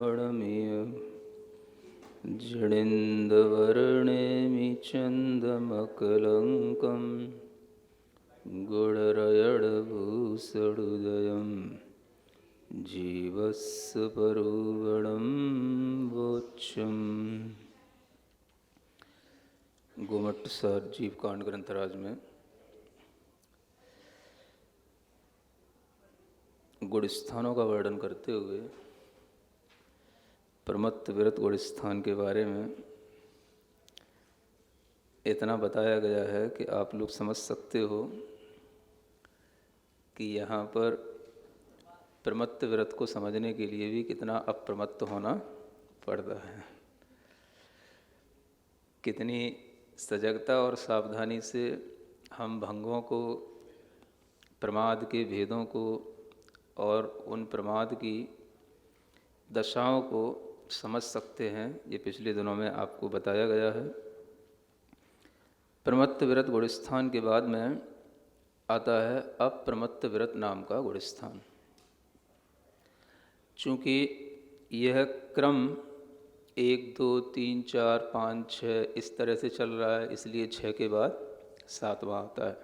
वर्णमिय जडिन्दवर्णेमि चन्दमकलङ्कं गुणरयणभूषणुदयं जीवस्य परुवणं वोच्यं। गोमठ सार जीव कांड ग्रंथराज में गुण स्थानों का वर्णन करते हुए प्रमत्त विरत गुण स्थान के बारे में इतना बताया गया है कि आप लोग समझ सकते हो कि यहाँ पर प्रमत्त विरत को समझने के लिए भी कितना अप्रमत्त होना पड़ता है, कितनी सजगता और सावधानी से हम भंगों को, प्रमाद के भेदों को और उन प्रमाद की दशाओं को समझ सकते हैं। ये पिछले दिनों में आपको बताया गया है। प्रमत्त विरत गुणस्थान के बाद में आता है अप्रमत्त विरत नाम का गुणस्थान। चूँकि यह क्रम 1, 2, 3, 4, 5, 6 इस तरह से चल रहा है, इसलिए 6 के बाद 7वां आता है।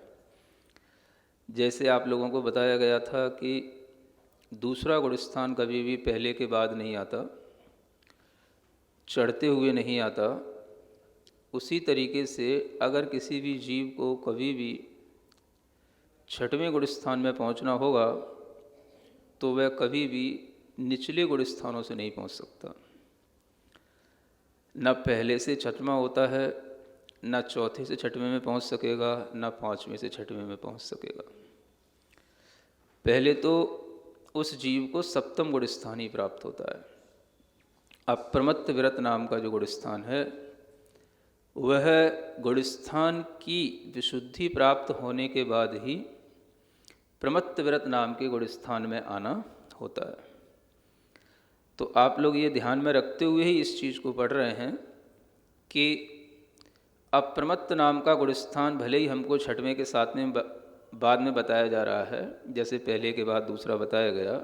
जैसे आप लोगों को बताया गया था कि दूसरा गुणस्थान कभी भी पहले के बाद नहीं आता, चढ़ते हुए नहीं आता। उसी तरीके से अगर किसी भी जीव को कभी भी 6वें गुणस्थान में पहुंचना होगा तो वह कभी भी निचले गुणस्थानों से नहीं पहुंच सकता। न पहले से 6वां होता है, न चौथे से 6वें में पहुंच सकेगा, न 5वें से 6वें में पहुंच सकेगा। पहले तो उस जीव को 7वां गुणस्थान ही प्राप्त होता है। अप्रमत्त विरत नाम का जो गुणस्थान है वह गुणस्थान की विशुद्धि प्राप्त होने के बाद ही प्रमत्त विरत नाम के गुणस्थान में आना होता है। तो आप लोग ये ध्यान में रखते हुए ही इस चीज़ को पढ़ रहे हैं कि अप्रमत्त नाम का गुणस्थान भले ही हमको 6वें के 7वें बाद में बताया जा रहा है, जैसे पहले के बाद दूसरा बताया गया,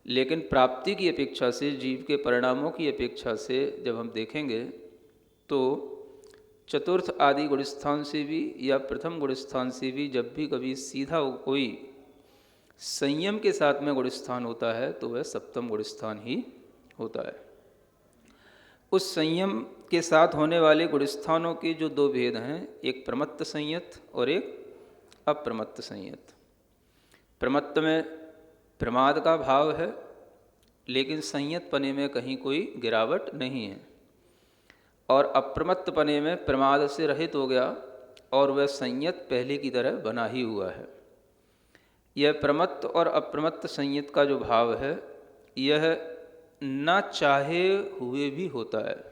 लेकिन प्राप्ति की अपेक्षा से, जीव के परिणामों की अपेक्षा से जब हम देखेंगे तो चतुर्थ आदि गुणस्थान से भी या प्रथम गुणस्थान से भी जब भी कभी सीधा कोई संयम के साथ में गुणस्थान होता है तो वह 7वां गुणस्थान ही होता है। उस संयम के साथ होने वाले गुणस्थानों के जो 2 भेद हैं, एक प्रमत्त संयत और एक अप्रमत्त संयत। प्रमत्त में प्रमाद का भाव है, लेकिन संयत पने में कहीं कोई गिरावट नहीं है, और अप्रमत्त पने में प्रमाद से रहित हो गया और वह संयत पहले की तरह बना ही हुआ है। यह प्रमत्त और अप्रमत्त संयत का जो भाव है यह न चाहे हुए भी होता है।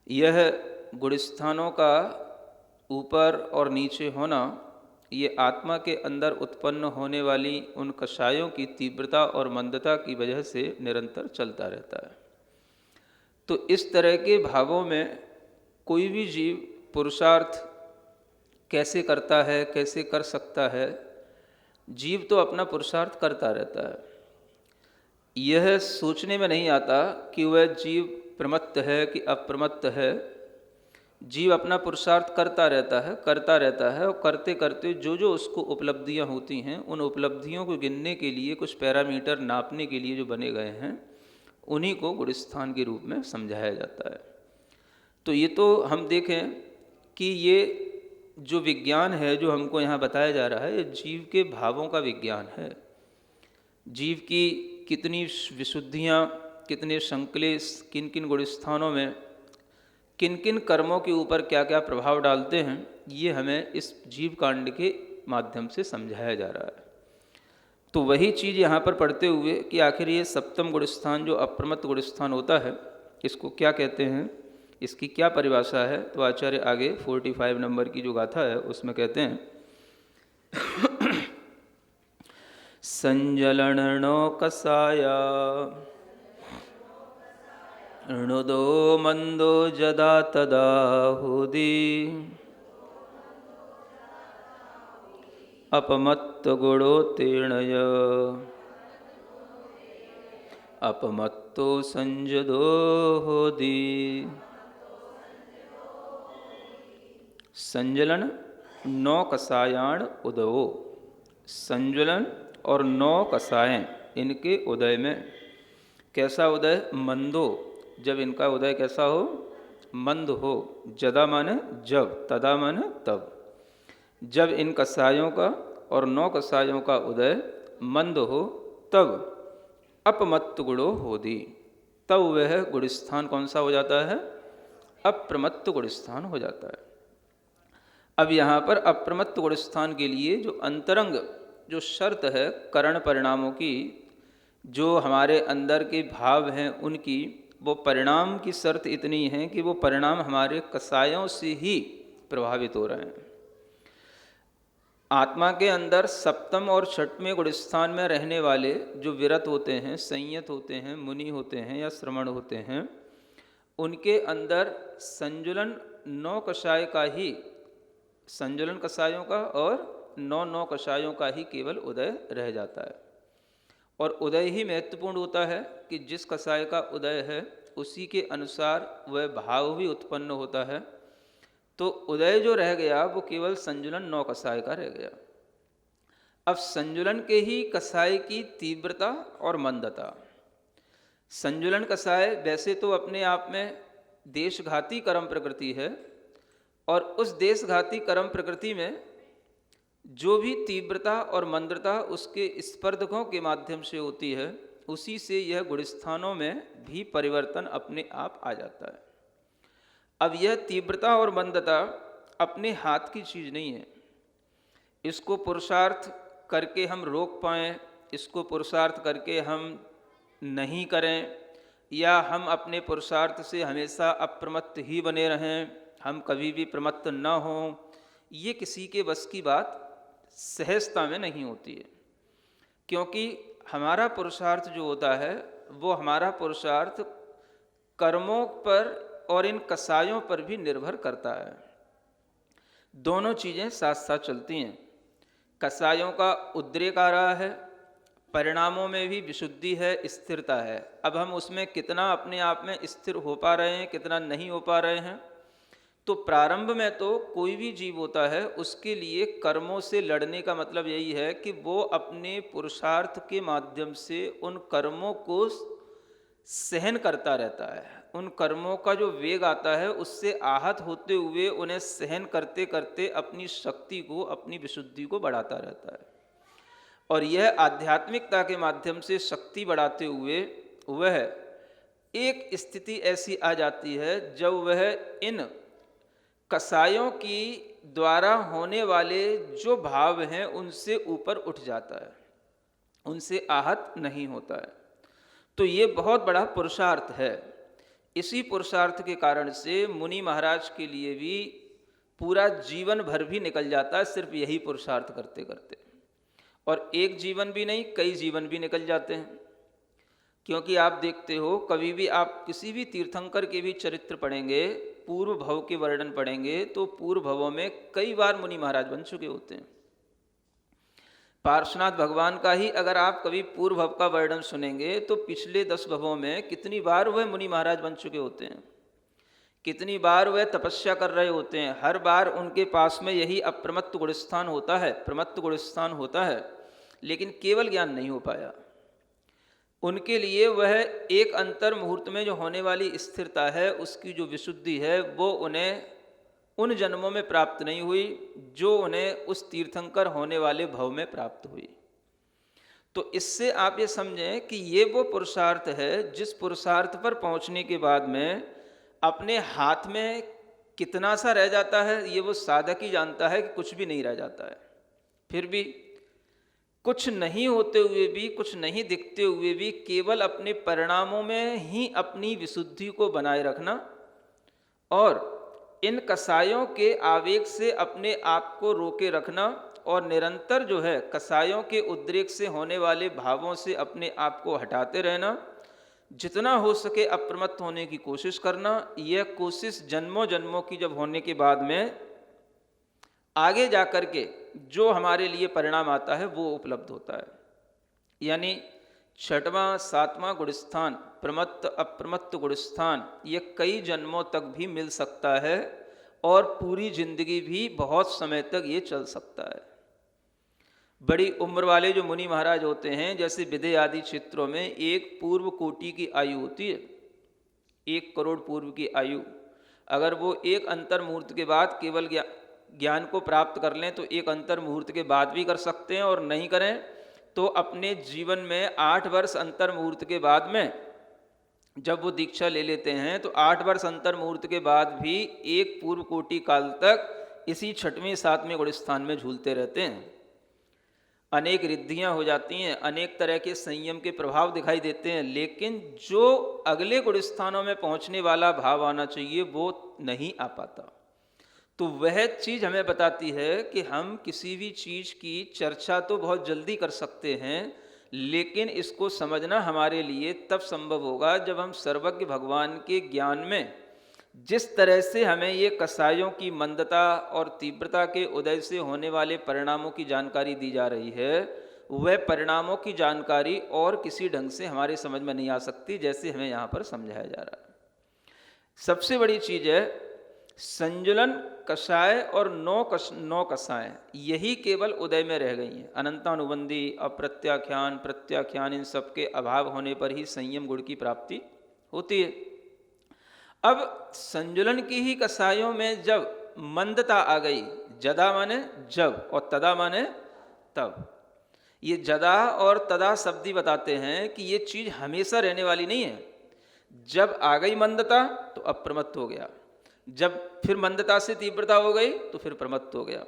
यह गुणस्थानों का ऊपर और नीचे होना ये आत्मा के अंदर उत्पन्न होने वाली उन कषायों की तीव्रता और मंदता की वजह से निरंतर चलता रहता है। तो इस तरह के भावों में कोई भी जीव पुरुषार्थ कैसे करता है, कैसे कर सकता है? जीव तो अपना पुरुषार्थ करता रहता है। यह सोचने में नहीं आता कि वह जीव प्रमत्त है कि अप्रमत्त है। जीव अपना पुरुषार्थ करता रहता है और करते करते जो जो उसको उपलब्धियां होती हैं, उन उपलब्धियों को गिनने के लिए कुछ पैरामीटर नापने के लिए जो बने गए हैं, उन्हीं को गुणस्थान के रूप में समझाया जाता है। तो ये तो हम देखें कि ये जो विज्ञान है जो हमको यहाँ बताया जा रहा है, ये जीव के भावों का विज्ञान है। जीव की कितनी विशुद्धियाँ, कितने संक्लेश, किन किन गुणस्थानों में किन किन कर्मों के ऊपर क्या क्या प्रभाव डालते हैं, ये हमें इस जीव कांड के माध्यम से समझाया जा रहा है। तो वही चीज़ यहाँ पर पढ़ते हुए कि आखिर ये 7वां गुणस्थान जो अप्रमत्त गुणस्थान होता है, इसको क्या कहते हैं, इसकी क्या परिभाषा है, तो आचार्य आगे 45 नंबर की जो गाथा है उसमें कहते हैं संजलनो कसाया णुदो मंदो जदा तदा हुदी अपमत्त गुणोत्तीर्णय अपमत्तो संजदो होदी। संजलन नौ कसायाण उदयो। संज्वलन और नौ कसायें इनके उदय में। कैसा उदय? मंदो, जब इनका उदय कैसा हो? मंद हो। जदा माने जब, तदा माने तब। जब इन कसायों का और नौ कसायों का उदय मंद हो तब अपमत्त गुणो होदी, तब वह गुणस्थान कौन सा हो जाता है? अप्रमत्त गुणस्थान हो जाता है। अब यहाँ पर अप्रमत्त गुणस्थान के लिए जो अंतरंग जो शर्त है करण परिणामों की, जो हमारे अंदर के भाव हैं उनकी, वो परिणाम की शर्त इतनी है कि वो परिणाम हमारे कसायों से ही प्रभावित हो रहे हैं। आत्मा के अंदर सप्तम और छठवें गुणस्थान में रहने वाले जो विरत होते हैं, संयत होते हैं, मुनि होते हैं या श्रमण होते हैं, उनके अंदर संजुलन नौ कषाय का ही, संजुलन कषायों का और नौ नौ कषायों का ही केवल उदय रह जाता है। और उदय ही महत्वपूर्ण होता है कि जिस कषाय का उदय है उसी के अनुसार वह भाव भी उत्पन्न होता है। तो उदय जो रह गया वो केवल संजुलन नौ कषाय का रह गया। अब संजुलन के ही कषाय की तीव्रता और मंदता। संजुलन कषाय वैसे तो अपने आप में देशघाती कर्म प्रकृति है, और उस देशघाती कर्म प्रकृति में जो भी तीव्रता और मंदता उसके स्पर्धकों के माध्यम से होती है, उसी से यह गुणस्थानों में भी परिवर्तन अपने आप आ जाता है। अब यह तीव्रता और मंदता अपने हाथ की चीज़ नहीं है। इसको पुरुषार्थ करके हम रोक पाएँ, इसको पुरुषार्थ करके हम नहीं करें, या हम अपने पुरुषार्थ से हमेशा अप्रमत्त ही बने रहें, हम कभी भी प्रमत्त न हों, ये किसी के बस की बात सहजता में नहीं होती है। क्योंकि हमारा पुरुषार्थ जो होता है वो हमारा पुरुषार्थ कर्मों पर और इन कसायों पर भी निर्भर करता है। दोनों चीज़ें साथ साथ चलती हैं। कसायों का उद्रेक आ रहा है, परिणामों में भी विशुद्धि है, स्थिरता है। अब हम उसमें कितना अपने आप में स्थिर हो पा रहे हैं, कितना नहीं हो पा रहे हैं। तो प्रारंभ में तो कोई भी जीव होता है उसके लिए कर्मों से लड़ने का मतलब यही है कि वो अपने पुरुषार्थ के माध्यम से उन कर्मों को सहन करता रहता है। उन कर्मों का जो वेग आता है उससे आहत होते हुए उन्हें सहन करते करते अपनी शक्ति को, अपनी विशुद्धि को बढ़ाता रहता है। और यह आध्यात्मिकता के माध्यम से शक्ति बढ़ाते हुए वह एक स्थिति ऐसी आ जाती है जब वह इन कसायों की द्वारा होने वाले जो भाव हैं उनसे ऊपर उठ जाता है, उनसे आहत नहीं होता है। तो ये बहुत बड़ा पुरुषार्थ है। इसी पुरुषार्थ के कारण से मुनि महाराज के लिए भी पूरा जीवन भर भी निकल जाता है सिर्फ यही पुरुषार्थ करते करते। और एक जीवन भी नहीं, कई जीवन भी निकल जाते हैं। क्योंकि आप देखते हो, कभी भी आप किसी भी तीर्थंकर के भी चरित्र पढ़ेंगे, पूर्व भव के वर्णन पढ़ेंगे, तो पूर्व भवों में कई बार मुनि महाराज बन चुके होते हैं। पार्श्वनाथ भगवान का ही अगर आप कभी पूर्व भव का वर्णन सुनेंगे तो पिछले 10 भवों में कितनी बार वह मुनि महाराज बन चुके होते हैं, कितनी बार वह तपस्या कर रहे होते हैं। हर बार उनके पास में यही अप्रमत्त गुणस्थान होता है, प्रमत्त गुणस्थान होता है, लेकिन केवल ज्ञान नहीं हो पाया। उनके लिए वह एक अंतर मुहूर्त में जो होने वाली स्थिरता है, उसकी जो विशुद्धि है, वो उन्हें उन जन्मों में प्राप्त नहीं हुई जो उन्हें उस तीर्थंकर होने वाले भव में प्राप्त हुई। तो इससे आप ये समझें कि ये वो पुरुषार्थ है जिस पुरुषार्थ पर पहुंचने के बाद में अपने हाथ में कितना सा रह जाता है ये वो साधक ही जानता है कि कुछ भी नहीं रह जाता है। फिर भी कुछ नहीं होते हुए भी, कुछ नहीं दिखते हुए भी केवल अपने परिणामों में ही अपनी विशुद्धि को बनाए रखना और इन कसायों के आवेग से अपने आप को रोके रखना और निरंतर जो है कसायों के उद्रेक से होने वाले भावों से अपने आप को हटाते रहना, जितना हो सके अप्रमत्त होने की कोशिश करना। यह कोशिश जन्मों जन्मों की जब होने के बाद में आगे जाकर के जो हमारे लिए परिणाम आता है वो उपलब्ध होता है। यानी छठवां सातवां गुणस्थान प्रमत्त अप्रमत्त गुणस्थान ये कई जन्मों तक भी मिल सकता है और पूरी जिंदगी भी बहुत समय तक ये चल सकता है। बड़ी उम्र वाले जो मुनि महाराज होते हैं, जैसे विदेह आदि क्षेत्रों में एक पूर्व कोटि की आयु होती है, 1 करोड़ पूर्व की आयु, अगर वो एक अंतर मुहूर्त के बाद केवल ज्ञान को प्राप्त कर लें तो एक अंतर मुहूर्त के बाद भी कर सकते हैं, और नहीं करें तो अपने जीवन में 8 वर्ष अंतर मुहूर्त के बाद में जब वो दीक्षा ले लेते हैं तो 8 वर्ष अंतर मुहूर्त के बाद भी एक पूर्व कोटि काल तक इसी छठवें सातवें गुणस्थान में झूलते रहते हैं। अनेक रिद्धियां हो जाती हैं, अनेक तरह के संयम के प्रभाव दिखाई देते हैं, लेकिन जो अगले गुणस्थानों में पहुंचने वाला भाव आना चाहिए वो नहीं आ पाता। तो वह चीज़ हमें बताती है कि हम किसी भी चीज़ की चर्चा तो बहुत जल्दी कर सकते हैं, लेकिन इसको समझना हमारे लिए तब संभव होगा जब हम सर्वज्ञ भगवान के ज्ञान में जिस तरह से हमें ये कसायों की मंदता और तीव्रता के उदय से होने वाले परिणामों की जानकारी दी जा रही है, वह परिणामों की जानकारी और किसी ढंग से हमारे समझ में नहीं आ सकती जैसे हमें यहाँ पर समझाया जा रहा है। सबसे बड़ी चीज़ है संजुलन, कषाय और नौ कषाएं, यही केवल उदय में रह गई हैं। अनंतानुबंधी, अप्रत्याख्यान, प्रत्याख्यान, इन सब के अभाव होने पर ही संयम गुण की प्राप्ति होती है। अब संजुलन की ही कसायों में जब मंदता आ गई, जदा माने जब और तदा माने तब, ये जदा और तदा शब्द ही बताते हैं कि ये चीज़ हमेशा रहने वाली नहीं है। जब आ गई मंदता तो अप्रमत्त हो गया, जब फिर मंदता से तीव्रता हो गई तो फिर प्रमत्त हो गया,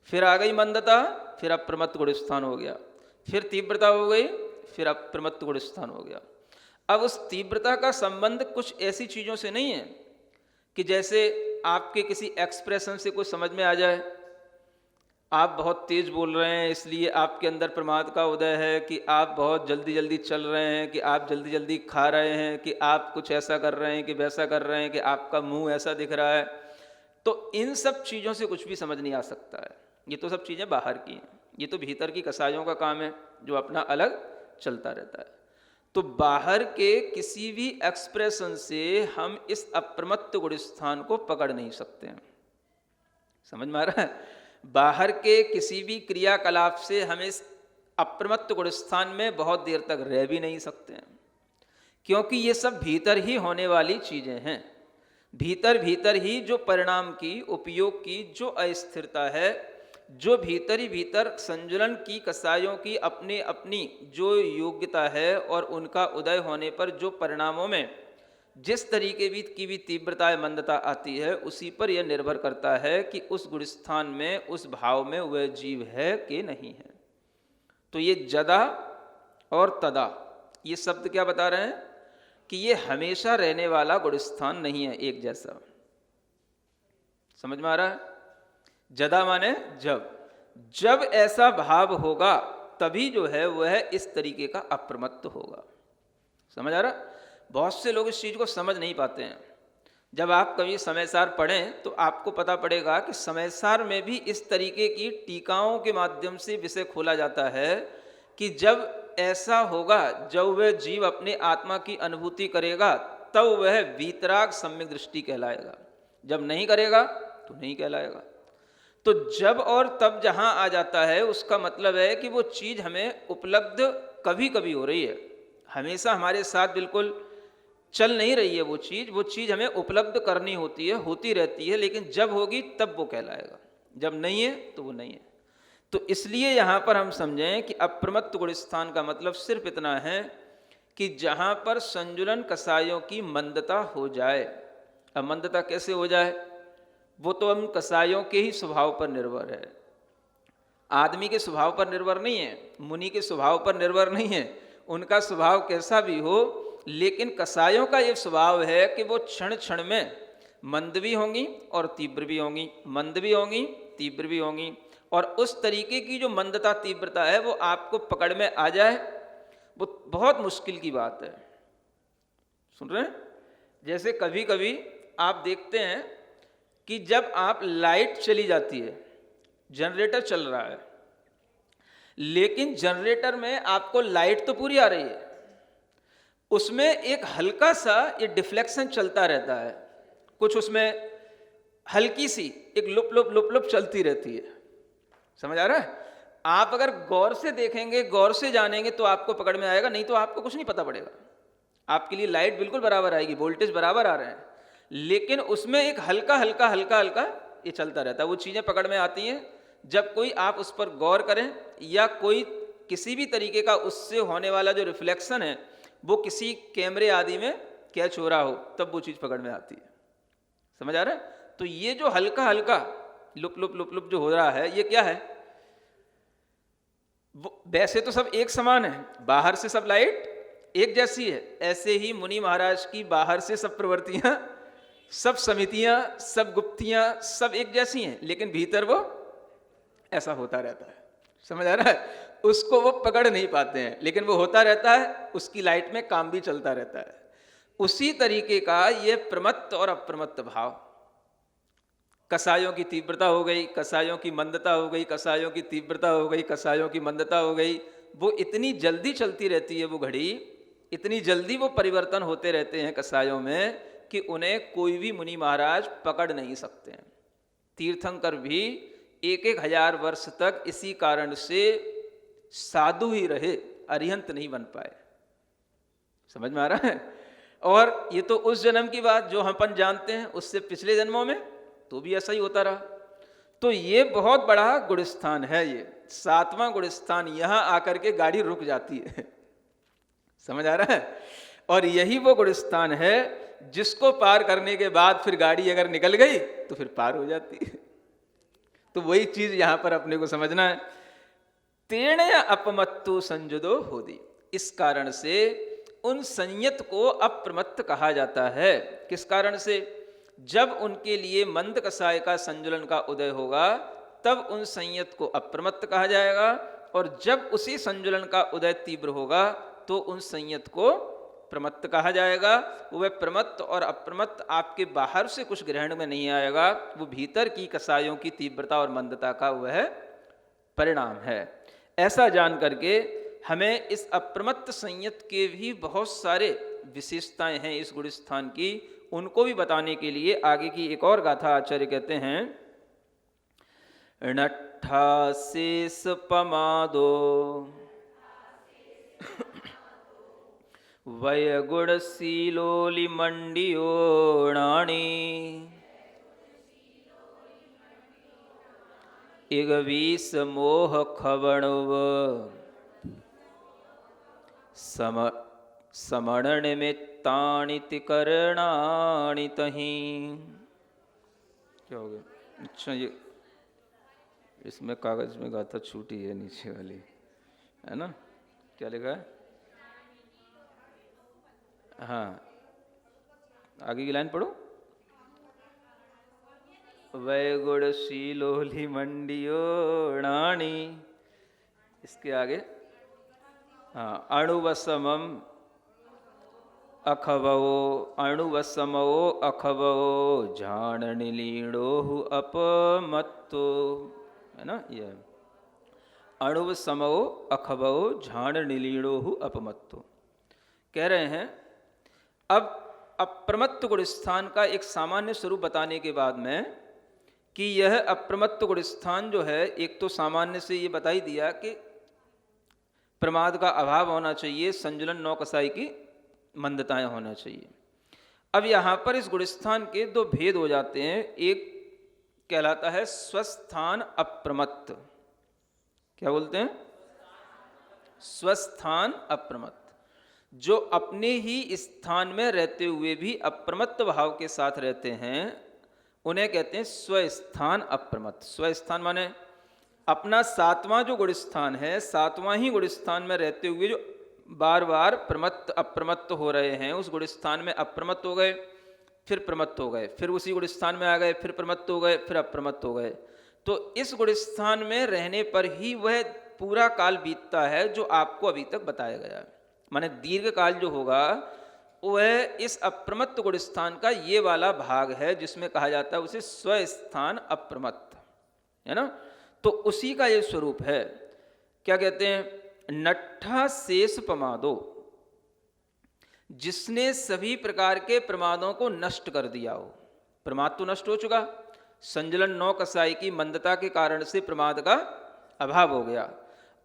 फिर आ गई मंदता फिर अप्रमत्त गुणस्थान हो गया, फिर तीव्रता हो गई फिर अप्रमत्त गुणस्थान हो गया। अब उस तीव्रता का संबंध कुछ ऐसी चीज़ों से नहीं है कि जैसे आपके किसी एक्सप्रेशन से कुछ समझ में आ जाए, आप बहुत तेज बोल रहे हैं इसलिए आपके अंदर प्रमाद का उदय है, कि आप बहुत जल्दी जल्दी चल रहे हैं, कि आप जल्दी जल्दी खा रहे हैं, कि आप कुछ ऐसा कर रहे हैं कि वैसा कर रहे हैं, कि आपका मुंह ऐसा दिख रहा है। तो इन सब चीज़ों से कुछ भी समझ नहीं आ सकता है। ये तो सब चीज़ें बाहर की हैं, ये तो भीतर की कसायों का काम है जो अपना अलग चलता रहता है। तो बाहर के किसी भी एक्सप्रेशन से हम इस अप्रमत्त गुणस्थान को पकड़ नहीं सकते हैं। समझ में आ रहा है? बाहर के किसी भी क्रियाकलाप से हम इस अप्रमत्त गुणस्थान में बहुत देर तक रह भी नहीं सकते हैं, क्योंकि ये सब भीतर ही होने वाली चीज़ें हैं। भीतर भीतर ही जो परिणाम की, उपयोग की जो अस्थिरता है, जो भीतर ही भीतर संजुलन की कसायों की अपनी अपनी जो योग्यता है और उनका उदय होने पर जो परिणामों में जिस तरीके की भी तीव्रता या मंदता आती है, उसी पर यह निर्भर करता है कि उस गुणस्थान में, उस भाव में वह जीव है कि नहीं है। तो ये जदा और तदा, ये शब्द क्या बता रहे हैं कि ये हमेशा रहने वाला गुणस्थान नहीं है एक जैसा। समझ में आ रहा है? जदा माने जब ऐसा भाव होगा तभी जो है वह इस तरीके का अप्रमत्त होगा। समझ आ रहा? बहुत से लोग इस चीज़ को समझ नहीं पाते हैं। जब आप कभी समयसार पढ़ें तो आपको पता पड़ेगा कि समयसार में भी इस तरीके की टीकाओं के माध्यम से विषय खोला जाता है कि जब ऐसा होगा, जब वह जीव अपने आत्मा की अनुभूति करेगा तब वह वीतराग सम्यक दृष्टि कहलाएगा, जब नहीं करेगा तो नहीं कहलाएगा। तो जब और तब जहाँ आ जाता है उसका मतलब है कि वो चीज़ हमें उपलब्ध कभी कभी हो रही है, हमेशा हमारे साथ बिल्कुल चल नहीं रही है। वो चीज़ हमें उपलब्ध करनी होती है, होती रहती है, लेकिन जब होगी तब वो कहलाएगा, जब नहीं है तो वो नहीं है। तो इसलिए यहाँ पर हम समझें कि अप्रमत्त गुणस्थान का मतलब सिर्फ इतना है कि जहाँ पर संजुलन कसायों की मंदता हो जाए। अब मंदता कैसे हो जाए, वो तो हम कसायों के ही स्वभाव पर निर्भर है, आदमी के स्वभाव पर निर्भर नहीं है, मुनि के स्वभाव पर निर्भर नहीं है। उनका स्वभाव कैसा भी हो, लेकिन कसायों का ये स्वभाव है कि वो क्षण क्षण में मंद भी होंगी और तीव्र भी होंगी, मंद भी होंगी, तीव्र भी होंगी। और उस तरीके की जो मंदता तीव्रता है वो आपको पकड़ में आ जाए, वो बहुत मुश्किल की बात है। सुन रहे हैं? जैसे कभी कभी आप देखते हैं कि जब आप लाइट चली जाती है, जनरेटर चल रहा है, लेकिन जनरेटर में आपको लाइट तो पूरी आ रही है, उसमें एक हल्का सा ये डिफ्लेक्शन चलता रहता है, कुछ उसमें हल्की सी एक लुप लुप लुप लुप चलती रहती है। समझ आ रहा है? आप अगर गौर से देखेंगे, गौर से जानेंगे तो आपको पकड़ में आएगा, नहीं तो आपको कुछ नहीं पता पड़ेगा। आपके लिए लाइट बिल्कुल बराबर आएगी, वोल्टेज बराबर आ रहे हैं, लेकिन उसमें एक हल्का हल्का हल्का हल्का ये चलता रहता है। वो चीज़ें पकड़ में आती हैं जब कोई आप उस पर गौर करें, या कोई किसी भी तरीके का उससे होने वाला जो रिफ्लेक्शन है वो किसी कैमरे आदि में कैच हो रहा हो, तब वो चीज़ पकड़ में आती है। समझ आ रहा है? तो ये जो हल्का हल्का लुप लुप लुप लुप जो हो रहा है, ये क्या है? वैसे तो सब एक समान है, बाहर से सब लाइट एक जैसी है, ऐसे ही मुनि महाराज की बाहर से सब प्रवृत्तियां, सब समितियां, सब गुप्तियां सब एक जैसी हैं, लेकिन भीतर वो ऐसा होता रहता है। समझ आ रहा है? उसको वो पकड़ नहीं पाते हैं, लेकिन वो होता रहता है, उसकी लाइट में काम भी चलता रहता है। उसी तरीके का ये प्रमत्त और अप्रमत्त भाव, कसायों की तीव्रता हो गई, कसायों की मंदता हो गई, कसायों की तीव्रता हो गई, कसायों की मंदता हो गई, वो इतनी जल्दी चलती रहती है वो घड़ी, इतनी जल्दी वो परिवर्तन होते रहते हैं कसायों में कि उन्हें कोई भी मुनि महाराज पकड़ नहीं सकते हैं। तीर्थंकर भी 1,000 वर्ष तक इसी कारण से साधु ही रहे, अरिहंत नहीं बन पाए। समझ में आ रहा है? और ये तो उस जन्म की बात जो हम अपन जानते हैं, उससे पिछले जन्मों में तो भी ऐसा ही होता रहा। तो ये बहुत बड़ा गुणस्थान है, ये 7वां गुणस्थान। यहां आकर के गाड़ी रुक जाती है। समझ आ रहा है? और यही वो गुणस्थान है जिसको पार करने के बाद फिर गाड़ी अगर निकल गई तो फिर पार हो जाती है। तो वही चीज यहां पर अपने को समझना है। तेण अपमत्तु संजुदो होदी, इस कारण से उन संयत को अप्रमत्त कहा जाता है। किस कारण से? जब उनके लिए मंद कसाय का संजुलन का उदय होगा तब उन संयत को अप्रमत्त कहा जाएगा, और जब उसी संजुलन का उदय तीव्र होगा तो उन संयत को प्रमत्त कहा जाएगा। वह प्रमत्त और अप्रमत्त आपके बाहर से कुछ ग्रहण में नहीं आएगा, वो भीतर की कसायों की तीव्रता और मंदता का वह परिणाम है। ऐसा जान करके हमें इस अप्रमत्त संयत के भी बहुत सारे विशेषताएं हैं इस गुणस्थान की, उनको भी बताने के लिए आगे की एक और गाथा आचार्य कहते हैं। नट्ठा शेष पमादो वय गुणशीलोलि मंडियोणाणी इगवीस मोह खवणव समण निमित्तानि तिकरणानि तहीं। क्या हो गया? अच्छा, ये इसमें कागज में गाथा छूटी है, नीचे वाली है ना? क्या लिखा है? हाँ, आगे की लाइन पढ़ो। वैगुणशीलोलि मंडियोणानि, इसके आगे हाँ, अणुवसमम अखवो अणुवसमो अखवो झाणनिलीणो अपमत्तो, है ना? ये अणुवसमो अखवो झाणनिलीणो अपमत्तो कह रहे हैं। अब अप्रमत्त गुणस्थान का एक सामान्य स्वरूप बताने के बाद में कि यह अप्रमत्त गुणस्थान जो है, एक तो सामान्य से ये बता ही दिया कि प्रमाद का अभाव होना चाहिए, संजुलन नौकसाई की मंदताएं होना चाहिए। अब यहाँ पर इस गुणस्थान के दो भेद हो जाते हैं। एक कहलाता है स्वस्थान अप्रमत्त। क्या बोलते हैं? स्वस्थान अप्रमत्त, जो अपने ही स्थान में रहते हुए भी अप्रमत्त भाव के साथ रहते हैं, उन्हें कहते हैं स्वस्थान अप्रमत्त। स्वस्थान माने अपना 7वां जो गुणस्थान है, 7वां ही गुणस्थान में रहते हुए जो बार बार प्रमत्त अप्रमत्त हो रहे हैं, उस गुणस्थान में अप्रमत्त हो गए, फिर प्रमत्त हो गए, फिर उसी गुणस्थान में आ गए, फिर प्रमत्त हो गए, फिर अप्रमत्त हो गए। तो इस गुणस्थान में रहने पर ही वह पूरा काल बीतता है जो आपको अभी तक बताया गया है। माने दीर्घ काल जो होगा वह इस अप्रमत्त गुणस्थान का ये वाला भाग है जिसमें कहा जाता है उसे स्वस्थान अप्रमत्त, है ना? तो उसी का ये स्वरूप है। क्या कहते हैं, नट्ठा शेष प्रमादो, जिसने सभी प्रकार के प्रमादों को नष्ट कर दिया हो। प्रमाद तो नष्ट हो चुका, संजलन नौ कसाई की मंदता के कारण से प्रमाद का अभाव हो गया,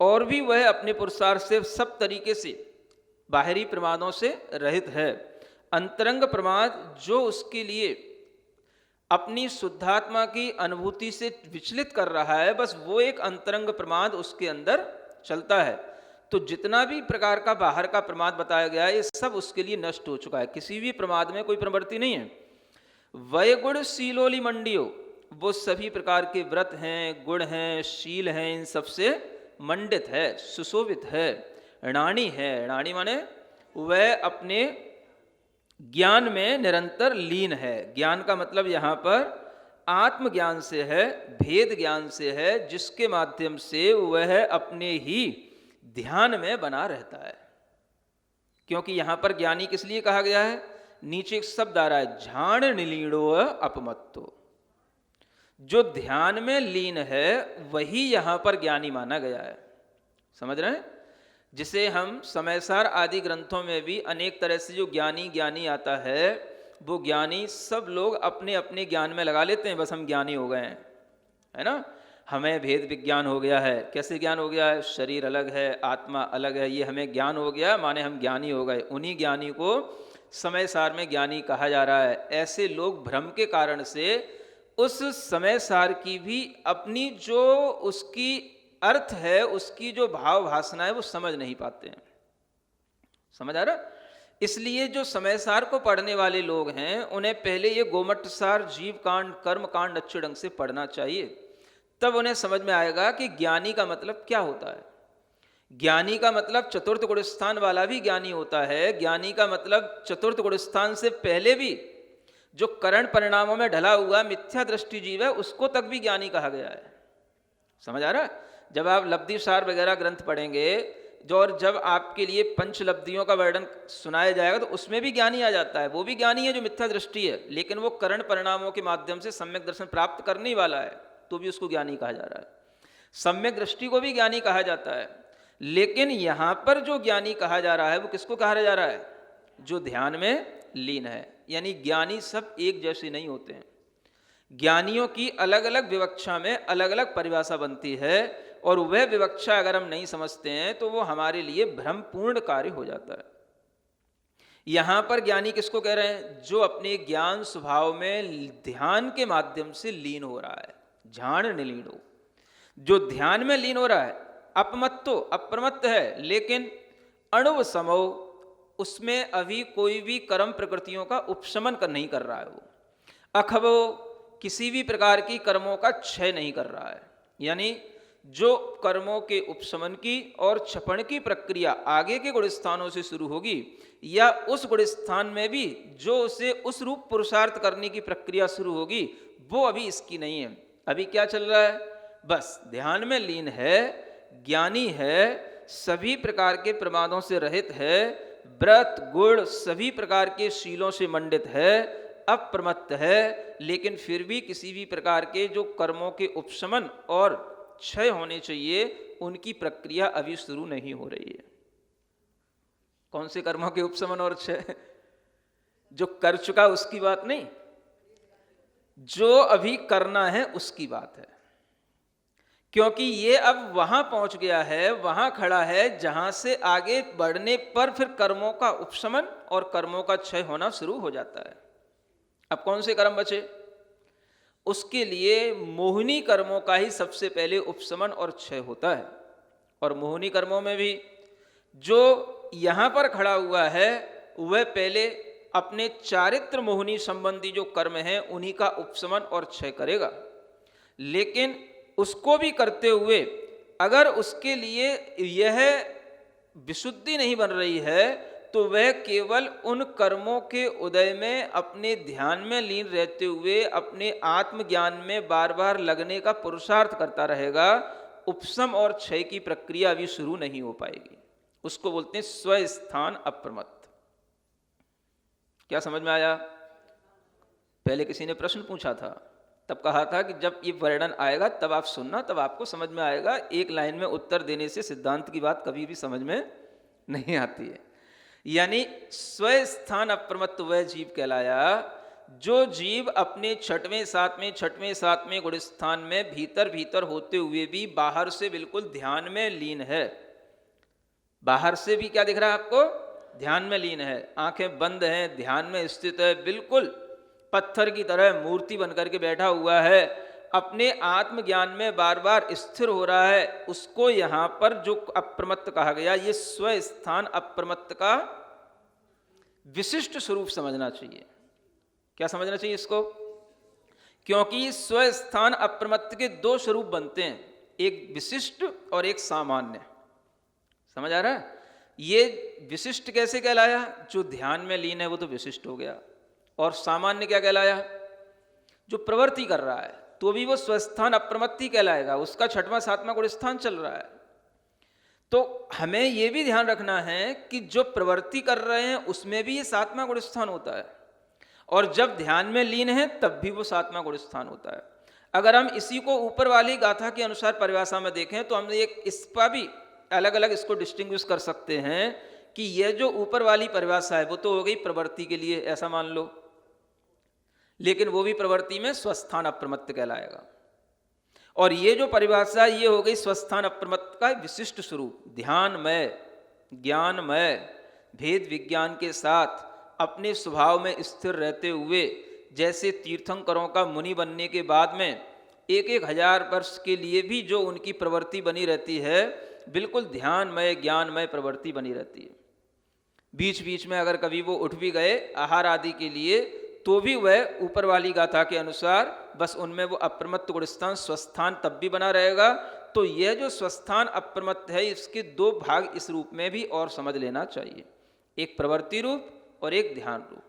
और भी वह अपने पुरुषार्थ से सब तरीके से बाहरी प्रमादों से रहित है। अंतरंग प्रमाद जो उसके लिए अपनी शुद्धात्मा की अनुभूति से विचलित कर रहा है, बस वो एक अंतरंग प्रमाद उसके अंदर चलता है। तो जितना भी प्रकार का बाहर का प्रमाद बताया गया है, ये सब उसके लिए नष्ट हो चुका है। किसी भी प्रमाद में कोई प्रवृत्ति नहीं है। वयगुण शीलोली मंडियो, वो सभी प्रकार के व्रत हैं, गुण हैं, शील हैं, इन सबसे मंडित है, सुशोभित है। णाणी है, णाणी माने वह अपने ज्ञान में निरंतर लीन है। ज्ञान का मतलब यहाँ पर आत्मज्ञान से है, भेद ज्ञान से है, जिसके माध्यम से वह अपने ही ध्यान में बना रहता है। क्योंकि यहाँ पर ज्ञानी किस लिए कहा गया है, नीचे एक शब्द आ रहा है, झाण निलीणो अपमत्तो, जो ध्यान में लीन है वही यहाँ पर ज्ञानी माना गया है। समझ रहे हैं? जिसे हम समयसार आदि ग्रंथों में भी अनेक तरह से जो ज्ञानी ज्ञानी आता है, वो ज्ञानी सब लोग अपने अपने ज्ञान में लगा लेते हैं, बस हम ज्ञानी हो गए हैं, है ना। हमें भेद विज्ञान हो गया है। कैसे ज्ञान हो गया है? शरीर अलग है, आत्मा अलग है, ये हमें ज्ञान हो गया, माने हम ज्ञानी हो गए। उन्हीं ज्ञानी को समय सार में ज्ञानी कहा जा रहा है। ऐसे लोग भ्रम के कारण से उस समय सार की भी अपनी जो उसकी अर्थ है, उसकी जो भाव भासना है, वो समझ नहीं पाते हैं। समझ आ रहा? इसलिए जो समय सार को पढ़ने वाले लोग हैं, उन्हें पहले ये गोमट्ट सार, जीव कांड, कर्म कांड अच्छे ढंग से पढ़ना चाहिए, तब उन्हें समझ में आएगा कि ज्ञानी का मतलब क्या होता है। ज्ञानी का मतलब चतुर्थ गुण स्थान वाला भी ज्ञानी होता है। ज्ञानी का मतलब चतुर्थ गुण स्थान से पहले भी जो करण परिणामों में ढला हुआ मिथ्या दृष्टि जीव है, उसको तक भी ज्ञानी कहा गया है। समझ आ रहा है? जब आप लब्धि सार वगैरह ग्रंथ पढ़ेंगे, जो और जब आपके लिए पंच लब्धियों का वर्णन सुनाया जाएगा, तो उसमें भी ज्ञानी आ जाता है। वो भी ज्ञानी है जो मिथ्या दृष्टि है, लेकिन वो करण परिणामों के माध्यम से सम्यक दर्शन प्राप्त करने वाला है, तो भी उसको ज्ञानी कहा जा रहा है। सम्यक दृष्टि को भी ज्ञानी कहा जाता है। लेकिन यहां पर जो ज्ञानी कहा जा रहा है, वो किसको कहा जा रहा है? जो ध्यान में लीन है। यानी ज्ञानी सब एक जैसे नहीं होते हैं। ज्ञानियों की अलग अलग विवक्षा में अलग अलग परिभाषा बनती है, और वह विवक्षा अगर हम नहीं समझते हैं तो वो हमारे लिए भ्रमपूर्ण कार्य हो जाता है। यहां पर ज्ञानी किसको कह रहे हैं? जो अपने ज्ञान स्वभाव में ध्यान के माध्यम से लीन हो रहा है। झाण निलीनो, जो ध्यान में लीन हो रहा है, अपमत्तो, अप्रमत्त है, लेकिन अणुव समो, उसमें अभी कोई भी कर्म प्रकृतियों का उपशमन नहीं कर रहा है। वो अखबो, किसी भी प्रकार की कर्मों का क्षय नहीं कर रहा है। यानी जो कर्मों के उपशमन की और क्षपण की प्रक्रिया आगे के गुण स्थानों से शुरू होगी, या उस गुण स्थान में भी जो उसे उस रूप पुरुषार्थ करने की प्रक्रिया शुरू होगी, वो अभी इसकी नहीं है। अभी क्या चल रहा है? बस ध्यान में लीन है, ज्ञानी है, सभी प्रकार के प्रमादों से रहित है, व्रत गुण सभी प्रकार के शीलों से मंडित है, अप्रमत्त है, लेकिन फिर भी किसी भी प्रकार के जो कर्मों के उपशमन और क्षय होने चाहिए, उनकी प्रक्रिया अभी शुरू नहीं हो रही है। कौन से कर्मों के उपशमन और क्षय? जो कर चुका उसकी बात नहीं, जो अभी करना है उसकी बात है। क्योंकि ये अब वहां पहुंच गया है, वहां खड़ा है, जहां से आगे बढ़ने पर फिर कर्मों का उपशमन और कर्मों का क्षय होना शुरू हो जाता है। अब कौन से कर्म बचे? उसके लिए मोहिनी कर्मों का ही सबसे पहले उपशमन और क्षय होता है। और मोहिनी कर्मों में भी जो यहां पर खड़ा हुआ है, वह पहले अपने चारित्र मोहिनी संबंधी जो कर्म हैं, उन्हीं का उपशमन और क्षय करेगा। लेकिन उसको भी करते हुए अगर उसके लिए यह विशुद्धि नहीं बन रही है, तो वह केवल उन कर्मों के उदय में अपने ध्यान में लीन रहते हुए अपने आत्मज्ञान में बार बार लगने का पुरुषार्थ करता रहेगा। उपशम और क्षय की प्रक्रिया अभी शुरू नहीं हो पाएगी। उसको बोलते हैं स्वस्थान अप्रमत्त। क्या समझ में आया? पहले किसी ने प्रश्न पूछा था, तब कहा था कि जब ये वर्णन आएगा तब आप सुनना, तब आपको समझ में आएगा। एक लाइन में उत्तर देने से सिद्धांत की बात कभी भी समझ में नहीं आती है। यानी स्वस्थान अप्रमत्त वह जीव कहलाया जो जीव अपने छठवें सातवें गुण स्थान में भीतर भीतर होते हुए भी बाहर से बिल्कुल ध्यान में लीन है। बाहर से भी क्या दिख रहा है आपको? ध्यान में लीन है, आंखें बंद हैं, ध्यान में स्थित है, बिल्कुल पत्थर की तरह मूर्ति बनकर के बैठा हुआ है, अपने आत्मज्ञान में बार बार स्थिर हो रहा है। उसको यहां पर जो अप्रमत्त कहा गया, ये स्वस्थान अप्रमत्त का विशिष्ट स्वरूप समझना चाहिए। क्या समझना चाहिए इसको? क्योंकि स्वस्थान अप्रमत्त के दो स्वरूप बनते हैं, एक विशिष्ट और एक सामान्य। समझ आ रहा है? ये विशिष्ट कैसे कहलाया? जो ध्यान में लीन है वो तो विशिष्ट हो गया। और सामान्य क्या कहलाया? जो प्रवृत्ति कर रहा है तो भी वो स्वस्थान अप्रमत्त ही कहलाएगा, उसका छठवां सातवां गुण स्थान चल रहा है। तो हमें यह भी ध्यान रखना है कि जो प्रवृत्ति कर रहे हैं उसमें भी ये सातवां गुण स्थान होता है, और जब ध्यान में लीन है तब भी वो सातवां गुण स्थान होता है। अगर हम इसी को ऊपर वाली गाथा के अनुसार परिभाषा में देखें तो हम एक इस पर भी अलग अलग इसको डिस्टिंग्विश कर सकते हैं कि यह जो ऊपर वाली परिभाषा है वो तो हो गई प्रवृत्ति के लिए, ऐसा मान लो, लेकिन वो भी प्रवृत्ति में स्वस्थान अप्रमत्त कहलाएगा। और ये जो परिभाषा ये हो गई स्वस्थान अप्रमत्त का विशिष्ट स्वरूप, ध्यानमय ज्ञानमय भेद विज्ञान के साथ अपने स्वभाव में स्थिर रहते हुए, जैसे तीर्थंकरों का मुनि बनने के बाद में 1,000 वर्ष के लिए भी जो उनकी प्रवृत्ति बनी रहती है, बिल्कुल ध्यानमय ज्ञानमय प्रवृत्ति बनी रहती है। बीच बीच में अगर कभी वो उठ भी गए आहार आदि के लिए तो भी वह ऊपर वाली गाथा के अनुसार बस उनमें वो अप्रमत्त गुणस्थान स्वस्थान तब भी बना रहेगा। तो यह जो स्वस्थान अप्रमत्त है इसके दो भाग इस रूप में भी और समझ लेना चाहिए, एक प्रवृत्ति रूप और एक ध्यान रूप।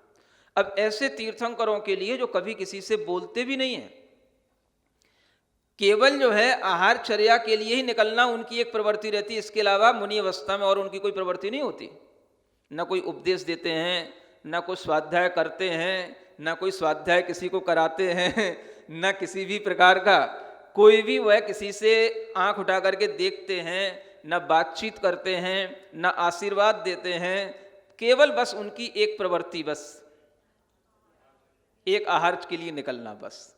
अब ऐसे तीर्थंकरों के लिए जो कभी किसी से बोलते भी नहीं है, केवल जो है आहार चर्या के लिए ही निकलना उनकी एक प्रवृत्ति रहती है, इसके अलावा मुनि अवस्था में और उनकी कोई प्रवृत्ति नहीं होती। न कोई उपदेश देते हैं, न कोई स्वाध्याय करते हैं, न कोई स्वाध्याय किसी को कराते हैं, न किसी भी प्रकार का कोई भी वह किसी से आंख उठा करके देखते हैं, न बातचीत करते हैं, न आशीर्वाद देते हैं। केवल बस उनकी एक प्रवृत्ति, बस एक आहार के लिए निकलना, बस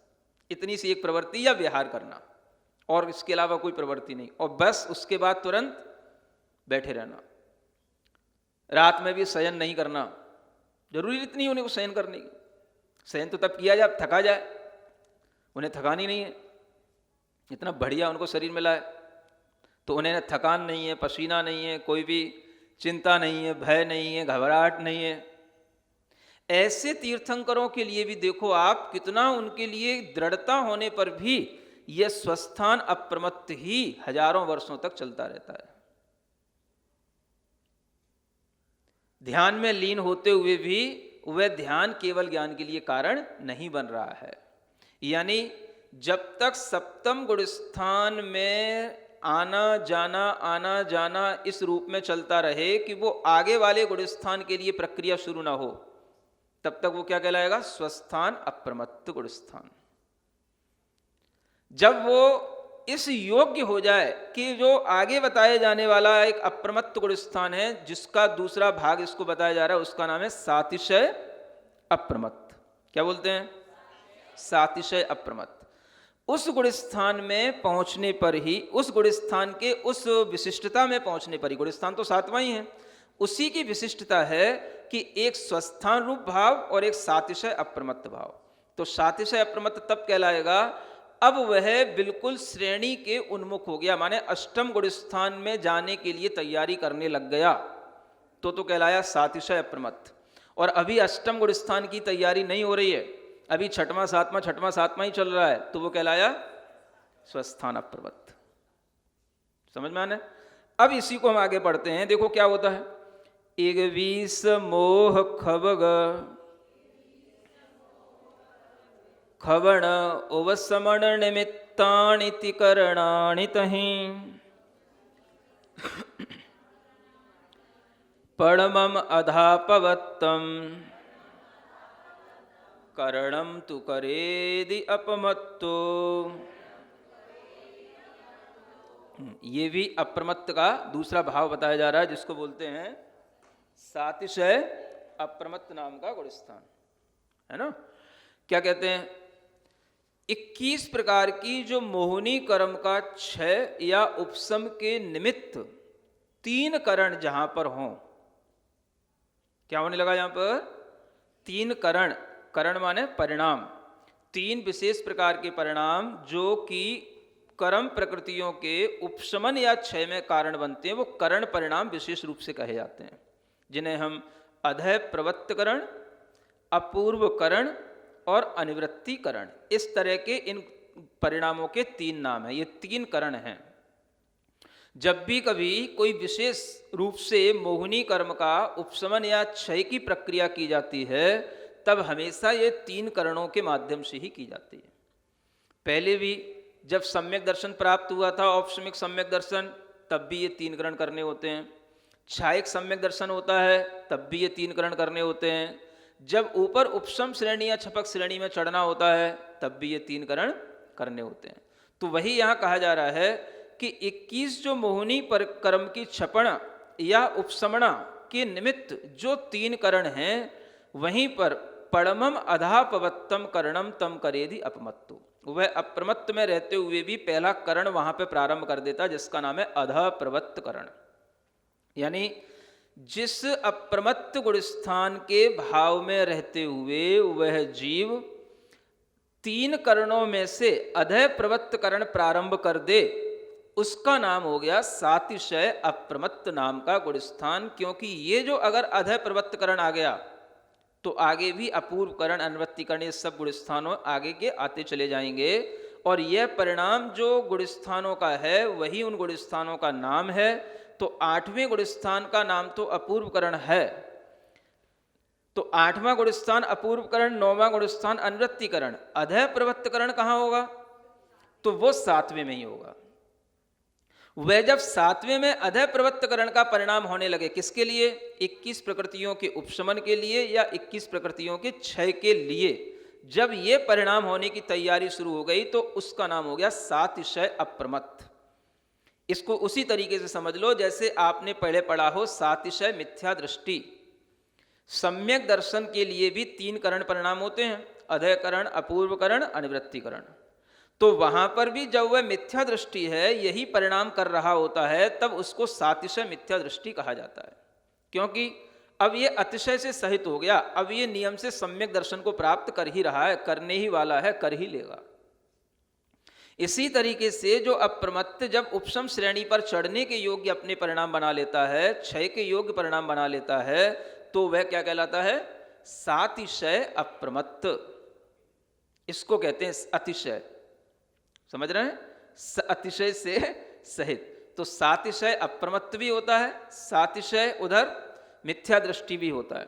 इतनी सी एक प्रवृत्ति या विहार करना, और इसके अलावा कोई प्रवृत्ति नहीं। और बस उसके बाद तुरंत बैठे रहना। रात में भी शयन नहीं करना, जरूरी इतनी उन्हें शयन करने की। शयन तो तब किया जाए थका जाए, उन्हें थकानी नहीं है, इतना बढ़िया उनको शरीर मिला है तो उन्हें थकान नहीं है, पसीना नहीं है, कोई भी चिंता नहीं है, भय नहीं है, घबराहट नहीं है। ऐसे तीर्थंकरों के लिए भी देखो आप, कितना उनके लिए दृढ़ता होने पर भी यह स्वस्थान अप्रमत्त ही हजारों वर्षों तक चलता रहता है। ध्यान में लीन होते हुए भी वह ध्यान केवल ज्ञान के लिए कारण नहीं बन रहा है। यानी जब तक सप्तम गुण स्थान में आना जाना इस रूप में चलता रहे कि वो आगे वाले गुण स्थान के लिए प्रक्रिया शुरू ना हो, तब तक वो क्या कहलाएगा? स्वस्थान अप्रमत्त गुण स्थान। जब वो इस योग्य हो जाए कि जो आगे बताए जाने वाला एक अप्रमत्त गुण स्थान है, जिसका दूसरा भाग इसको बताया जा रहा है, उसका नाम है सातिशय अप्रमत्त। क्या बोलते हैं? सातिशय अप्रमत्त। उस गुण स्थान में पहुंचने पर ही, उस गुण स्थान के उस विशिष्टता में पहुंचने पर ही, गुण स्थान तो सातवां ही है, उसी की विशिष्टता है कि एक स्वस्थान रूप भाव और एक सातिशय अप्रमत्त भाव। तो सातिशय अप्रमत्त तब कहलाएगा अब वह बिल्कुल श्रेणी के उन्मुख हो गया, माने अष्टम गुण स्थान में जाने के लिए तैयारी करने लग गया, तो कहलाया सातिशय अप्रमत्त। और अभी अष्टम गुण स्थान की तैयारी नहीं हो रही है, अभी छठवां सातवां ही चल रहा है, तो वो कहलाया स्वस्थान अप्रमत्त। समझ में आने? अब इसी को हम आगे पढ़ते हैं। देखो क्या होता है। एक 20 मोह खबग खवण ओवसमण निमित्तानि तिकरणानि तहि परमम अधापवत्तम करणम तु करेदि अपमत्तो। ये भी अप्रमत्त का दूसरा भाव बताया जा रहा है, जिसको बोलते हैं सातिशय अप्रमत्त नाम का गुणस्थान, है ना। क्या कहते हैं, 21 प्रकार की जो मोहिनी कर्म का क्षय या उपशम के निमित्त 3 करण जहां पर हों, क्या होने लगा यहां पर, 3 करण, करण माने परिणाम, 3 विशेष प्रकार के परिणाम जो कि कर्म प्रकृतियों के उपशमन या क्षय में कारण बनते हैं, वो करण परिणाम विशेष रूप से कहे जाते हैं, जिन्हें हम अधय प्रवत्तकरण, अपूर्व करण और अनिवृत्ति करण, इस तरह के इन परिणामों के 3 नाम हैं। ये 3 करण हैं। जब भी कभी कोई विशेष रूप से मोहिनी कर्म का उपशमन या क्षय की प्रक्रिया की जाती है, तब हमेशा ये 3 करणों के माध्यम से ही की जाती है। पहले भी जब सम्यक दर्शन प्राप्त हुआ था, औपशमिक सम्यक दर्शन, तब भी ये 3 करण करने होते हैं। छायिक सम्यक दर्शन होता है, तब भी ये 3 करण करने होते हैं। जब ऊपर उपशम श्रेणी या छपक श्रेणी में चढ़ना होता है, तब भी ये 3 करण करने होते हैं। तो वही यहाँ कहा जा रहा है कि 21 जो मोहिनी पर कर्म की छपण या उपशमना के निमित्त जो 3 करण हैं, वहीं पर परमम अधापवत्तम करणम तम करेदि अपमत्तो, वह अप्रमत्त में रहते हुए भी पहला करण वहां पे प्रारंभ कर देता, जिसका नाम है अधप्रवत्त करण। यानी जिस अप्रमत्त गुणस्थान के भाव में रहते हुए वह जीव 3 करणों में से अधय प्रवत्त करण प्रारंभ कर दे, उसका नाम हो गया सातिशय अप्रमत्त नाम का गुणस्थान। क्योंकि ये जो अगर अधय प्रवत्त करण आ गया, तो आगे भी अपूर्व करण, अनिवृत्ति करण, ये सब गुणस्थानों आगे के आते चले जाएंगे। और यह परिणाम जो गुणस्थानों का है, वही उन गुणस्थानों का नाम है। तो 8वें गुणस्थान का नाम तो अपूर्व करण है, तो 8वां गुणस्थान अपूर्व करण, 9वां गुणस्थान अनिवृत्ति करण। अधय प्रवत्त करण कहाँ होगा, तो वो 7वें में ही होगा। वह जब 7वें में अधय प्रवत्तकरण का परिणाम होने लगे, किसके लिए, 21 प्रकृतियों के उपशमन के लिए या 21 प्रकृतियों के क्षय के लिए, जब ये परिणाम होने की तैयारी शुरू हो गई, तो उसका नाम हो गया सातिशय अप्रमत्त। इसको उसी तरीके से समझ लो जैसे आपने पहले पढ़ा हो सातिशय मिथ्या दृष्टि। सम्यक दर्शन के लिए भी 3 करण परिणाम होते हैं, अधय करण, अपूर्व करण, अनिवृत्ति करण। तो वहां पर भी जब वह मिथ्या दृष्टि है, यही परिणाम कर रहा होता है, तब उसको सातिशय मिथ्या दृष्टि कहा जाता है। क्योंकि अब ये अतिशय से सहित हो गया, अब ये नियम से सम्यक दर्शन को प्राप्त कर ही रहा है, करने ही वाला है, कर ही लेगा। इसी तरीके से जो अप्रमत्त जब उपशम श्रेणी पर चढ़ने के योग्य अपने परिणाम बना लेता है, क्षय के योग्य परिणाम बना लेता है, तो वह क्या कहलाता है, सातिशय अप्रमत्त। इसको कहते हैं अतिशय, समझ रहे हैं, अतिशय से सहित। तो सातिशय अप्रमत्त भी होता है, सातिशय उधर मिथ्या दृष्टि भी होता है।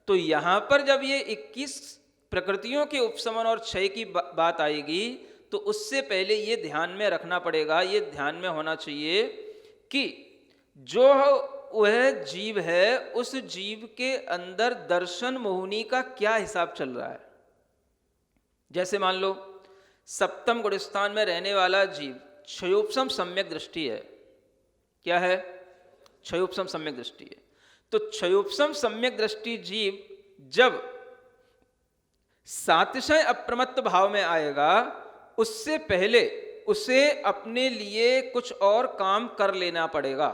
तो यहां पर जब ये 21 प्रकृतियों के उपशमन और क्षय की बात आएगी, तो उससे पहले ये ध्यान में रखना पड़ेगा, ये ध्यान में होना चाहिए कि जो वह जीव है, उस जीव के अंदर दर्शन मोहिनी का क्या हिसाब चल रहा है। जैसे मान लो सप्तम गुणस्थान में रहने वाला जीव क्षयोपशम सम्यक दृष्टि है। क्या है, क्षयोपशम सम्यक दृष्टि है। तो क्षयोपशम सम्यक दृष्टि जीव जब सातिशय अप्रमत्त भाव में आएगा, उससे पहले उसे अपने लिए कुछ और काम कर लेना पड़ेगा।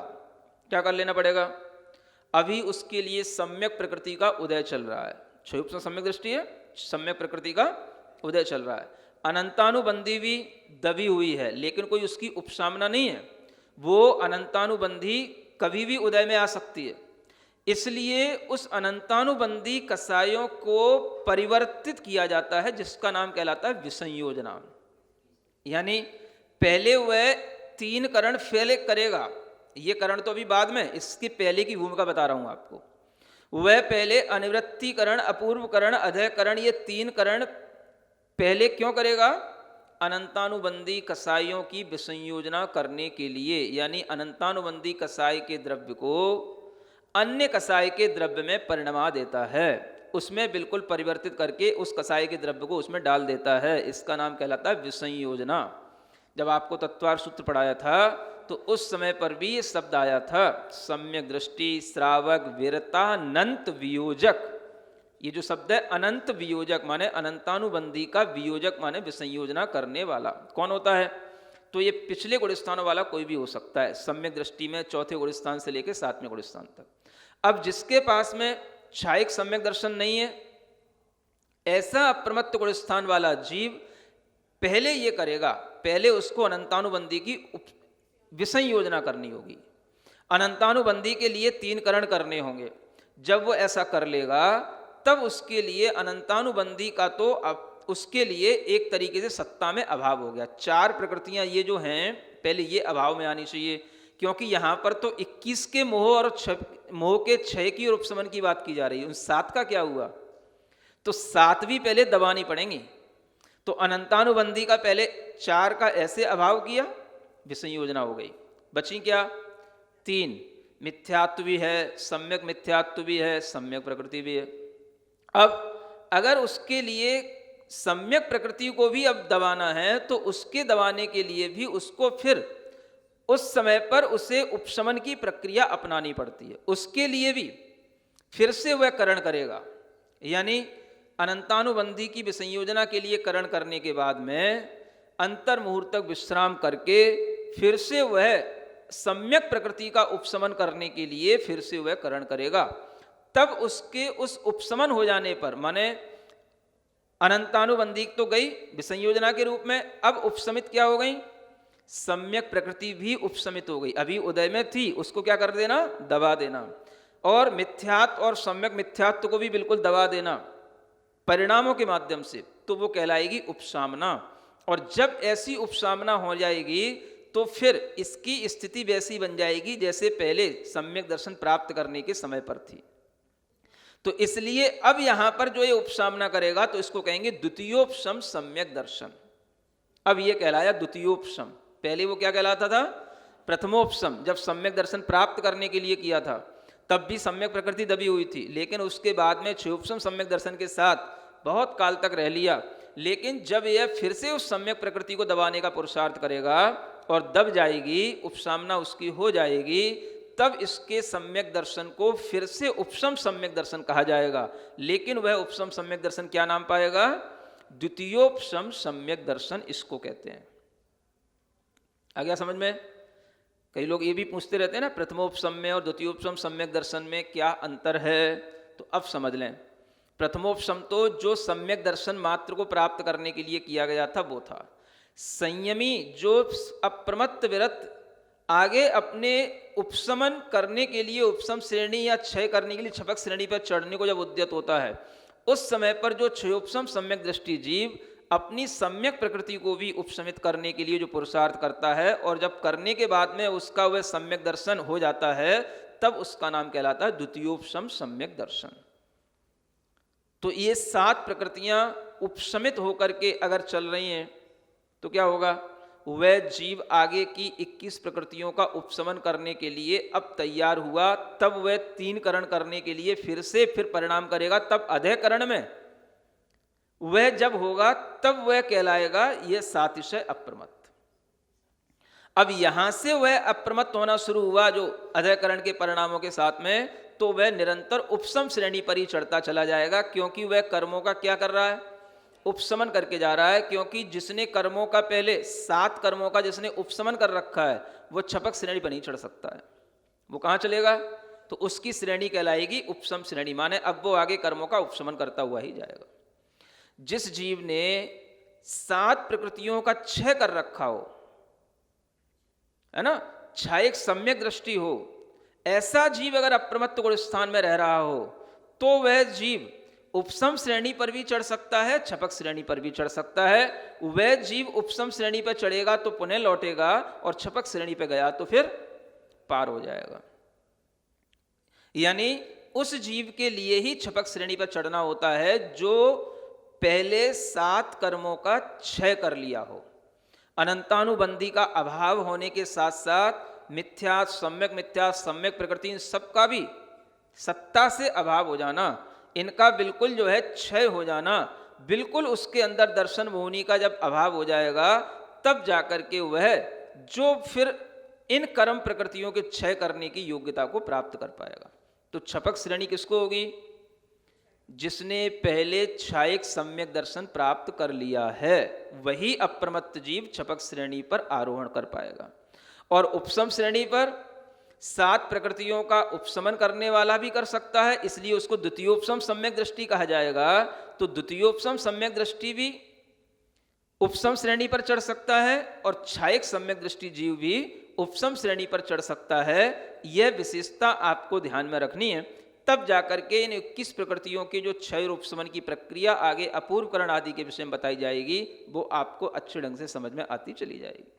क्या कर लेना पड़ेगा, अभी उसके लिए सम्यक प्रकृति का उदय चल रहा है। क्षयोपशम सम्यक दृष्टि है, सम्यक प्रकृति का उदय चल रहा है। अनंतानुबंधी भी दबी हुई है, लेकिन कोई उसकी उपसामना नहीं है, वो अनंतानुबंधी कभी भी उदय में आ सकती है। इसलिए उस अनंतानुबंधी कसायों को परिवर्तित किया जाता है, जिसका नाम कहलाता है विसंयोजना। यानी पहले वह 3 करण पहले करेगा, ये करण तो अभी बाद में, इसकी पहले की भूमिका बता रहा हूं आपको। वह पहले अनिवृत्ति करण, अपूर्व करण, अधय करण, ये 3 करण पहले क्यों करेगा, अनंतानुबंधी कसाइयों की विसंयोजना करने के लिए। यानी अनंतानुबंधी कसाय के द्रव्य को अन्य कसाय के द्रव्य में परिणमा देता है। उसमें बिल्कुल परिवर्तित करके उस कसाय के द्रव्य को उसमें डाल देता है। इसका नाम कहलाता है विसंयोजना। जब आपको तत्वार सूत्र पढ़ाया था तो उस समय पर भी ये शब्द आया था, सम्यक दृष्टि, श्रावक, वीरतानंत वियोजक। ये जो शब्द है अनंत वियोजक माने अनंतानुबंधी का वियोजक माने विसंयोजना करने वाला। कौन होता है? तो ये पिछले गुणस्थानों वाला कोई भी हो सकता है। सम्यक दृष्टि में चौथे गुणस्थान से लेकर 7वें गुणस्थान तक। अब जिसके पास में छायिक सम्यक दर्शन नहीं है, ऐसा अप्रमत्त गुणस्थान वाला जीव पहले ये करेगा, पहले उसको अनंतानुबंधी की विसंयोजना करनी होगी। अनंतानुबंधी के लिए 3 करण करने होंगे। जब वो ऐसा कर लेगा तब उसके लिए अनंतानुबंधी का तो अब उसके लिए एक तरीके से सत्ता में अभाव हो गया। 4 प्रकृतियां ये जो हैं पहले ये अभाव में आनी चाहिए, क्योंकि यहां पर तो 21 के मोह और मोह के क्षय की और उपशमन की बात की जा रही है। उन 7 का क्या हुआ? तो 7 भी पहले दबानी पड़ेंगी। तो अनंतानुबंधी का पहले 4 का ऐसे अभाव किया, विसंयोजना हो गई। बची क्या? 3 मिथ्यात्व भी है, सम्यक मिथ्यात्व भी है, सम्यक प्रकृति भी है। अब अगर उसके लिए सम्यक प्रकृति को भी अब दबाना है तो उसके दबाने के लिए भी उसको फिर उस समय पर उसे उपशमन की प्रक्रिया अपनानी पड़ती है। उसके लिए भी फिर से वह करण करेगा, यानी अनंतानुबंधी की विसंयोजना के लिए करण करने के बाद में अंतर मुहूर्त तक विश्राम करके फिर से वह सम्यक प्रकृति का उपशमन करने के लिए फिर से वह करण करेगा। तब उसके उस उपशमन हो जाने पर, माने अनंतानुबंधी तो गई विसंयोजना के रूप में, अब उपशमित क्या हो गई? सम्यक प्रकृति भी उपशमित हो गई। अभी उदय में थी, उसको क्या कर देना? दबा देना। और मिथ्यात्व और सम्यक मिथ्यात्व को भी बिल्कुल दबा देना परिणामों के माध्यम से, तो वो कहलाएगी उपशामना। और जब ऐसी उपशामना हो जाएगी तो फिर इसकी स्थिति वैसी बन जाएगी जैसे पहले सम्यक दर्शन प्राप्त करने के समय पर थी। तो इसलिए अब यहां पर जो ये उपशामना करेगा तो इसको कहेंगे द्वितीयोपशम सम्यक दर्शन। अब ये कहलाया द्वितीयोपशम। पहले वो क्या कहलाता था? प्रथमोपशम। जब सम्यक दर्शन प्राप्त करने के लिए किया था तब भी सम्यक प्रकृति दबी हुई थी, लेकिन उसके बाद में क्षयोपशम सम्यक दर्शन के साथ बहुत काल तक रह लिया। लेकिन जब यह फिर से उस सम्यक प्रकृति को दबाने का पुरुषार्थ करेगा और दब जाएगी, उपशामना उसकी हो जाएगी, तब इसके सम्यक दर्शन को फिर से उपशम सम्यक दर्शन कहा जाएगा। लेकिन वह उपशम सम्यक दर्शन क्या नाम पाएगा? द्वितीयोपशम सम्यक दर्शन इसको कहते हैं। आ गया समझ में? कई लोग ये भी पूछते रहते हैं ना, प्रथमोपशम में और द्वितीयोपशम सम्यक दर्शन में क्या अंतर है? तो अब समझ लें। प्रथमोपशम तो जो सम्यक दर्शन मात्र को प्राप्त करने के लिए किया गया था वो था। संयमी जो अप्रमत्त विरत आगे अपने उपशमन करने के लिए, उपशम श्रेणी या क्षय करने के लिए छपक श्रेणी पर चढ़ने को जब उद्यत होता है, उस समय पर जो क्षयोपशम सम्यक दृष्टि जीव अपनी सम्यक प्रकृति को भी उपशमित करने के लिए जो पुरुषार्थ करता है, और जब करने के बाद में उसका वह सम्यक दर्शन हो जाता है, तब उसका नाम कहलाता है द्वितीयोपशम सम्यक दर्शन। तो ये 7 प्रकृतियां उपशमित होकर के अगर चल रही हैं तो क्या होगा? वह जीव आगे की 21 प्रकृतियों का उपशमन करने के लिए अब तैयार हुआ। तब वह 3 करण करने के लिए फिर परिणाम करेगा। तब अधय करण में वह जब होगा तब वह कहलाएगा यह सातिशय अप्रमत्त। अब यहां से वह अप्रमत्त होना शुरू हुआ जो अधय करण के परिणामों के साथ में, तो वह निरंतर उपशम श्रेणी पर ही चढ़ता चला जाएगा, क्योंकि वह कर्मों का क्या कर रहा है? उपशमन करके जा रहा है। क्योंकि जिसने कर्मों का पहले 7 कर्मों का जिसने उपशमन कर रखा है वो छपक श्रेणी पर नहीं चढ़ सकता है। वो कहाँ चलेगा? तो उसकी श्रेणी कहलाएगी उपशम श्रेणी, माने अब वो आगे कर्मों का उपशमन करता हुआ ही जाएगा। जिस जीव ने 7 प्रकृतियों का क्षय कर रखा हो, है ना, क्षयिक सम्यक दृष्टि हो, ऐसा जीव अगर अप्रमत्त गुण स्थान में रह रहा हो तो वह जीव उपशम श्रेणी पर भी चढ़ सकता है, छपक श्रेणी पर भी चढ़ सकता है। वह जीव उपशम श्रेणी पर चढ़ेगा तो पुनः लौटेगा, और छपक श्रेणी पर गया तो फिर पार हो जाएगा। यानी उस जीव के लिए ही छपक श्रेणी पर चढ़ना होता है जो पहले 7 कर्मों का क्षय कर लिया हो। अनंतानुबंधी का अभाव होने के साथ साथ मिथ्या, सम्यक प्रकृति, इन सबका भी सत्ता से अभाव हो जाना, इनका बिल्कुल जो है क्षय हो जाना, बिल्कुल उसके अंदर दर्शन मोहिनी का जब अभाव हो जाएगा, तब जाकर के वह जो फिर इन कर्म प्रकृतियों के क्षय करने की योग्यता को प्राप्त कर पाएगा। तो क्षपक श्रेणी किसको होगी? जिसने पहले क्षायिक सम्यक दर्शन प्राप्त कर लिया है, वही अप्रमत्त जीव क्षपक श्रेणी पर आरोहण कर पाएगा। और उपशम श्रेणी पर 7 प्रकृतियों का उपशमन करने वाला भी कर सकता है, इसलिए उसको द्वितीयोपशम सम्यक दृष्टि कहा जाएगा। तो द्वितीयोपशम सम्यक दृष्टि भी उपशम श्रेणी पर चढ़ सकता है और क्षायिक सम्यक दृष्टि जीव भी उपशम श्रेणी पर चढ़ सकता है। यह विशेषता आपको ध्यान में रखनी है, तब जाकर के इन 21 प्रकृतियों की जो क्षय और उपशमन की प्रक्रिया आगे अपूर्वकरण आदि के विषय में बताई जाएगी, वो आपको अच्छे ढंग से समझ में आती चली जाएगी।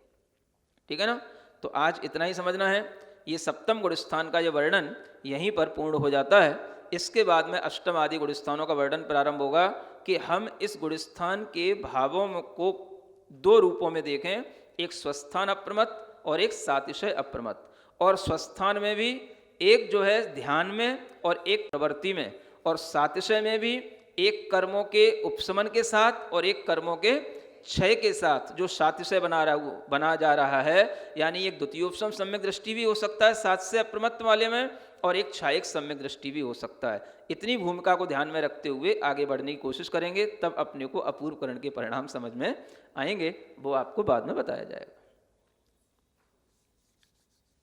ठीक है ना? तो आज इतना ही समझना है। ये सप्तम गुण स्थान का ये वर्णन यहीं पर पूर्ण हो जाता है। इसके बाद में अष्टम आदि गुण स्थानों का वर्णन प्रारंभ होगा कि हम इस गुण स्थान के भावों को 2 रूपों में देखें, एक स्वस्थान अप्रमत्त और एक सातिशय अप्रमत्त। और स्वस्थान में भी एक जो है ध्यान में और एक प्रवृत्ति में, और सातिशय में भी एक कर्मों के उपशमन के साथ और एक कर्मों के क्षय के साथ जो सातिशय बना जा रहा है। यानी एक द्वितीयोपशम सम्यक दृष्टि भी हो सकता है सात से अप्रमत्त वाले में, और एक क्षायिक सम्यक दृष्टि भी हो सकता है। इतनी भूमिका को ध्यान में रखते हुए आगे बढ़ने की कोशिश करेंगे, तब अपने को अपूर्वकरण के परिणाम समझ में आएंगे, वो आपको बाद में बताया जाएगा।